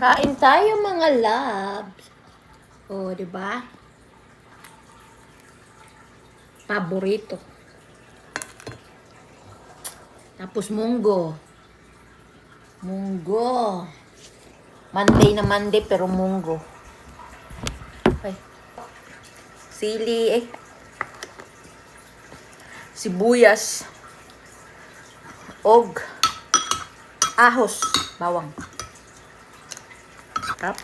Kain tayo mga loves. O, di ba? Paborito. Tapos munggo. Munggo. Monday na Monday pero munggo. Ay. Sili eh. Sibuyas. Og. Ahos. Bawang. Sarap.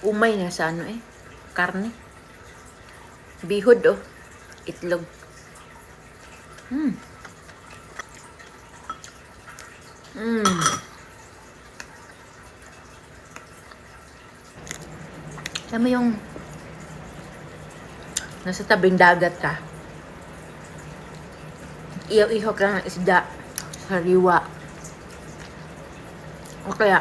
Umay na sa ano eh. Karne. Bihod oh. Itlog. Alam mo yung nasa tabing dagat ka. Ihaw-ihaw ka ng isda. Sariwa. O kaya,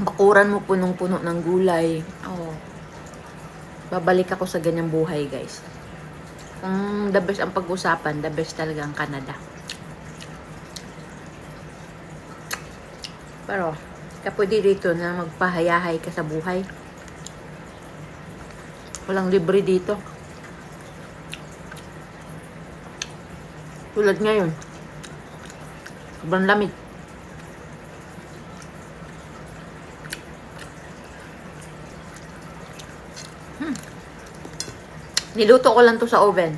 bakuran mo punong-puno ng gulay. Oh. Babalik ako sa ganyang buhay, guys. Kung the best ang pag-usapan, the best talaga ang Canada. Pero, kapwede dito na magpahayahay ka sa buhay. Walang libre dito. Tulad ngayon. Sobrang lamig. Niluto ko lang to sa oven.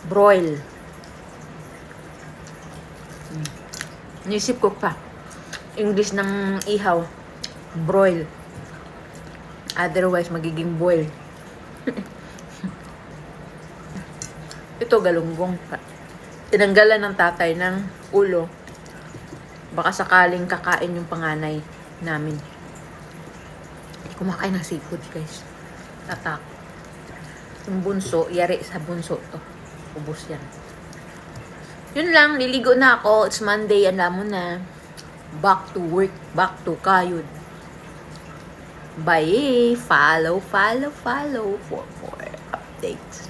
Broil. Nisip ko pa. English ng ihaw. Broil. Otherwise, magiging boil. Ito, galunggong. Tinanggalan ng tatay ng ulo. Baka sakaling kakain yung panganay namin. Kumakain ng seafood, guys. Tatak. Yung bunso, yari sa bunso to. Ubus yan. Yun lang, liligo na ako. It's Monday, alam mo na. Back to work, back to kayod. Bye! Follow for more updates.